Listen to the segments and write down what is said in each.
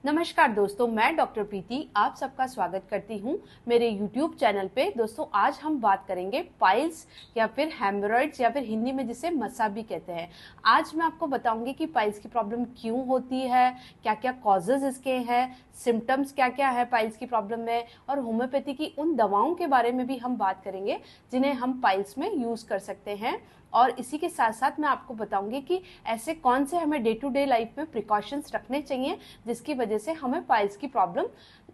नमस्कार दोस्तों, मैं डॉक्टर प्रीति आप सबका स्वागत करती हूं मेरे YouTube चैनल पे। दोस्तों आज हम बात करेंगे पाइल्स या फिर हेमरॉइड्स या फिर हिंदी में जिसे मस्सा भी कहते हैं। आज मैं आपको बताऊंगी कि पाइल्स की प्रॉब्लम क्यों होती है, क्या क्या कॉजेज इसके हैं, सिम्टम्स क्या क्या है पाइल्स की प्रॉब्लम में, और होम्योपैथी की उन दवाओं के बारे में भी हम बात करेंगे जिन्हें हम पाइल्स में यूज़ कर सकते हैं। और इसी के साथ साथ मैं आपको बताऊंगी कि ऐसे कौन से हमें डे टू डे लाइफ में प्रिकॉशंस रखने चाहिए जिसकी वजह से हमें पाइल्स की प्रॉब्लम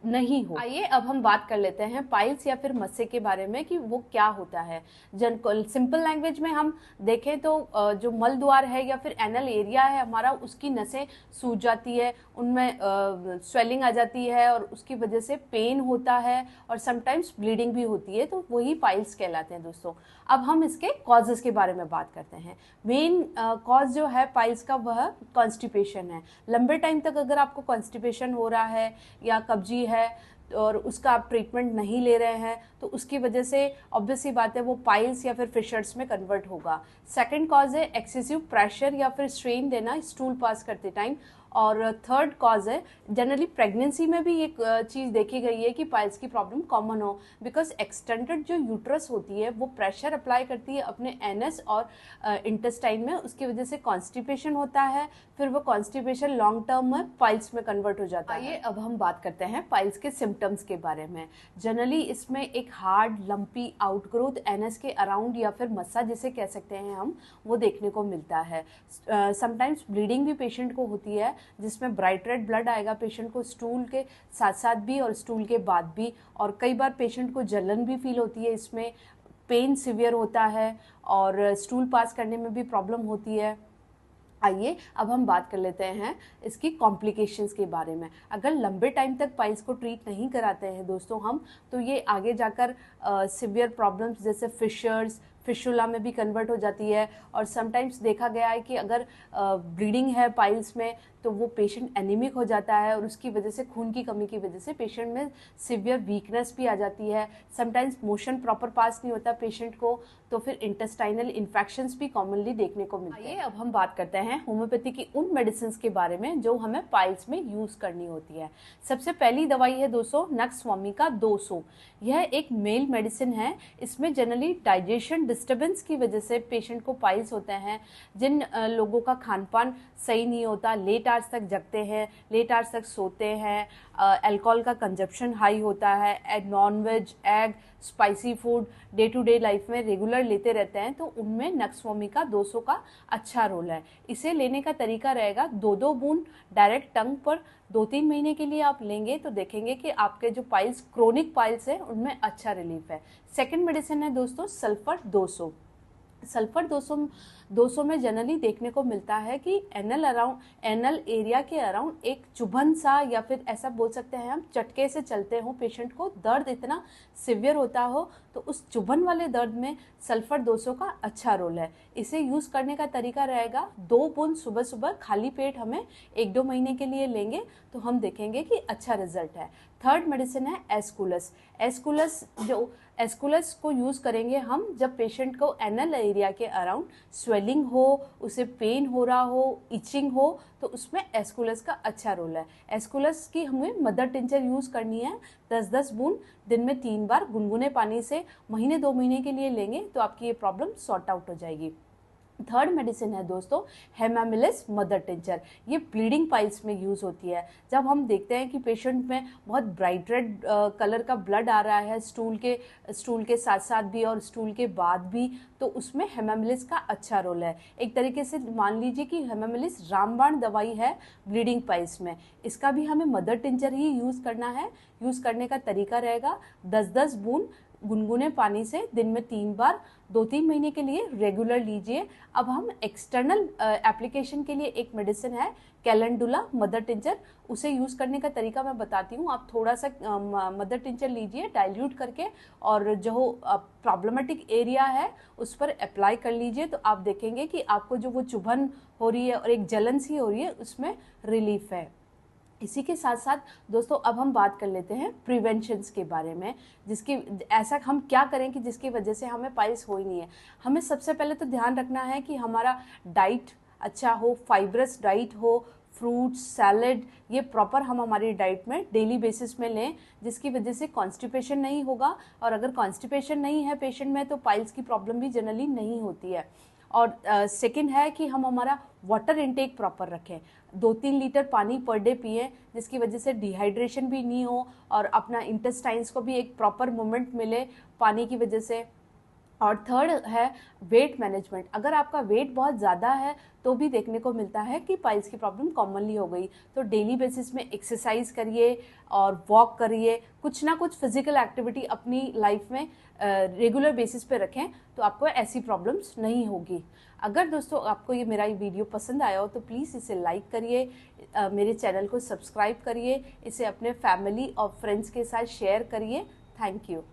नहीं हो। आइए अब हम बात कर लेते हैं पाइल्स या फिर मस्से के बारे में कि वो क्या होता है। सिंपल लैंग्वेज में हम देखें तो जो मल द्वार है या फिर एनल एरिया है हमारा, उसकी नसें सूज जाती है, उनमें स्वेलिंग आ जाती है और उसकी वजह से पेन होता है और समटाइम्स ब्लीडिंग भी होती है, तो वही पाइल्स कहलाते हैं दोस्तों। अब हम इसके कॉजेस के बारे में बात करते हैं। मेन कॉज जो है पाइल्स का वह कॉन्स्टिपेशन है। लंबे टाइम तक अगर आपको कॉन्स्टिपेशन हो रहा है या कब्जी है और उसका आप ट्रीटमेंट नहीं ले रहे हैं तो उसकी वजह से ऑब्वियस सी बात है वो पाइल्स या फिर फिशर्स में कन्वर्ट होगा। सेकंड कॉज है एक्सेसिव प्रेशर या फिर स्ट्रेन देना स्टूल पास करते टाइम। और थर्ड कॉज है जनरली प्रेगनेंसी में भी एक चीज़ देखी गई है कि पाइल्स की प्रॉब्लम कॉमन हो, बिकॉज एक्सटेंडेड जो यूट्रस होती है वो प्रेशर अप्लाई करती है अपने एनएस और इंटेस्टाइन में, उसकी वजह से कॉन्स्टिपेशन होता है, फिर वो कॉन्स्टिपेशन लॉन्ग टर्म में पाइल्स में कन्वर्ट हो जाता है। आइए अब हम बात करते हैं पाइल्स के सिम्टम्स के बारे में। जनरली इसमें एक हार्ड लंपी आउटग्रोथ एनएस के अराउंड या फिर मस्सा जिसे कह सकते हैं हम, वो देखने को मिलता है। समटाइम्स ब्लीडिंग भी पेशेंट को होती है जिसमें ब्राइट रेड ब्लड आएगा पेशेंट को स्टूल के साथ साथ भी और स्टूल के बाद भी, और कई बार पेशेंट को जलन भी फील होती है, इसमें पेन सिवियर होता है और स्टूल पास करने में भी प्रॉब्लम होती है। आइए अब हम बात कर लेते हैं इसकी कॉम्प्लिकेशंस के बारे में। अगर लंबे टाइम तक पाइल्स को ट्रीट नहीं कराते हैं दोस्तों हम, तो ये आगे जाकर सिवियर प्रॉब्लम्स जैसे फिशर्स, फिशुला में भी कन्वर्ट हो जाती है। और समटाइम्स देखा गया है कि अगर ब्लीडिंग है पाइल्स में तो वो पेशेंट एनीमिक हो जाता है और उसकी वजह से खून की कमी की वजह से पेशेंट में सिवियर वीकनेस भी आ जाती है। समटाइम्स मोशन प्रॉपर पास नहीं होता पेशेंट को, तो फिर इंटेस्टाइनल इन्फेक्शंस भी कॉमनली देखने को मिलते हैं। आइए अब हम बात करते हैं होम्योपैथी की उन मेडिसिन के बारे में जो हमें पाइल्स में यूज करनी होती है। सबसे पहली दवाई है दोस्तों नक्स वोमिका 200। यह एक मेल मेडिसिन है। इसमें जनरली डाइजेशन डिस्टर्बेंस की वजह से पेशेंट को पाइल्स होते हैं। जिन लोगों का खान पान सही नहीं होता, लेट आवर्स तक जगते हैं, लेट आवर्स तक सोते हैं, अल्कोहल का कंजप्शन हाई होता है, non veg, egg, spicy food day to day life में रेगुलर लेते रहते हैं, तो उनमें नक्स वोमिका 200 का अच्छा रोल है। इसे लेने का तरीका रहेगा 2-2 बूंद डायरेक्ट टंग पर 2-3 महीने के लिए आप लेंगे तो देखेंगे कि आपके जो पाइल्स क्रोनिक पाइल्स है उनमें अच्छा रिलीफ है। सेकेंड मेडिसिन है दोस्तों सल्फर 200। सल्फर 200 में जनरली देखने को मिलता है कि एनल एरिया के अराउंड एक चुभन सा या फिर ऐसा बोल सकते हैं हम चटके से चलते हो, पेशेंट को दर्द इतना सिवियर होता हो, तो उस चुभन वाले दर्द में सल्फर 200 का अच्छा रोल है। इसे यूज़ करने का तरीका रहेगा 2 बूंद सुबह सुबह खाली पेट हमें 1-2 महीने के लिए लेंगे तो हम देखेंगे कि अच्छा रिजल्ट है। थर्ड मेडिसिन है एस्कुलस। एस्कुलस को यूज़ करेंगे हम जब पेशेंट को एनल एरिया के अराउंड स्वेलिंग हो, उसे पेन हो रहा हो, इचिंग हो, तो उसमें एस्कुलस का अच्छा रोल है। एस्कुलस की हमें मदर टिंचर यूज़ करनी है 10-10 बूंद दिन में 3 बार गुनगुने पानी से महीने 2 महीने के लिए लेंगे तो आपकी ये प्रॉब्लम सॉर्ट आउट हो जाएगी। थर्ड मेडिसिन है दोस्तों हेमामिलिस मदर टिंचर। ये ब्लीडिंग पाइल्स में यूज़ होती है। जब हम देखते हैं कि पेशेंट में बहुत ब्राइट रेड कलर का ब्लड आ रहा है स्टूल के साथ साथ भी और स्टूल के बाद भी, तो उसमें हेमामिलिस का अच्छा रोल है। एक तरीके से मान लीजिए कि हेमामिलिस रामबाण दवाई है ब्लीडिंग पाइल्स में। इसका भी हमें मदर टिंचर ही यूज़ करना है। यूज़ करने का तरीका रहेगा 10-10 बूंद गुनगुने पानी से दिन में 3 बार 2-3 महीने के लिए रेगुलर लीजिए। अब हम एक्सटर्नल एप्लीकेशन के लिए एक मेडिसिन है कैलेंडुला मदर टिंचर, उसे यूज़ करने का तरीका मैं बताती हूँ। आप थोड़ा सा मदर टिंचर लीजिए डाइल्यूट करके और जो प्रॉब्लमेटिक एरिया है उस पर अप्लाई कर लीजिए, तो आप देखेंगे कि आपको जो वो चुभन हो रही है और एक जलन सी हो रही है उसमें रिलीफ है। इसी के साथ साथ दोस्तों अब हम बात कर लेते हैं प्रिवेंशंस के बारे में, जिसकी ऐसा हम क्या करें कि जिसकी वजह से हमें पाइल्स हो ही नहीं है। हमें सबसे पहले तो ध्यान रखना है कि हमारा डाइट अच्छा हो, फाइब्रस डाइट हो, फ्रूट्स, सैलड, ये प्रॉपर हम हमारी डाइट में डेली बेसिस में लें, जिसकी वजह से कॉन्स्टिपेशन नहीं होगा। और अगर कॉन्स्टिपेशन नहीं है पेशेंट में तो पाइल्स की प्रॉब्लम भी जनरली नहीं होती है। और सेकंड है कि हम हमारा वाटर इनटेक प्रॉपर रखें, 2-3 लीटर पानी पर डे पिए, जिसकी वजह से डिहाइड्रेशन भी नहीं हो और अपना इंटेस्टाइन्स को भी एक प्रॉपर मूवमेंट मिले पानी की वजह से। और थर्ड है वेट मैनेजमेंट। अगर आपका वेट बहुत ज़्यादा है तो भी देखने को मिलता है कि पाइल्स की प्रॉब्लम कॉमनली हो गई। तो डेली बेसिस में एक्सरसाइज करिए और वॉक करिए, कुछ ना कुछ फिजिकल एक्टिविटी अपनी लाइफ में रेगुलर बेसिस पे रखें तो आपको ऐसी प्रॉब्लम्स नहीं होगी। अगर दोस्तों आपको ये मेरा वीडियो पसंद आया हो तो प्लीज़ इसे लाइक करिए, मेरे चैनल को सब्सक्राइब करिए, इसे अपने फैमिली और फ्रेंड्स के साथ शेयर करिए। Thank you.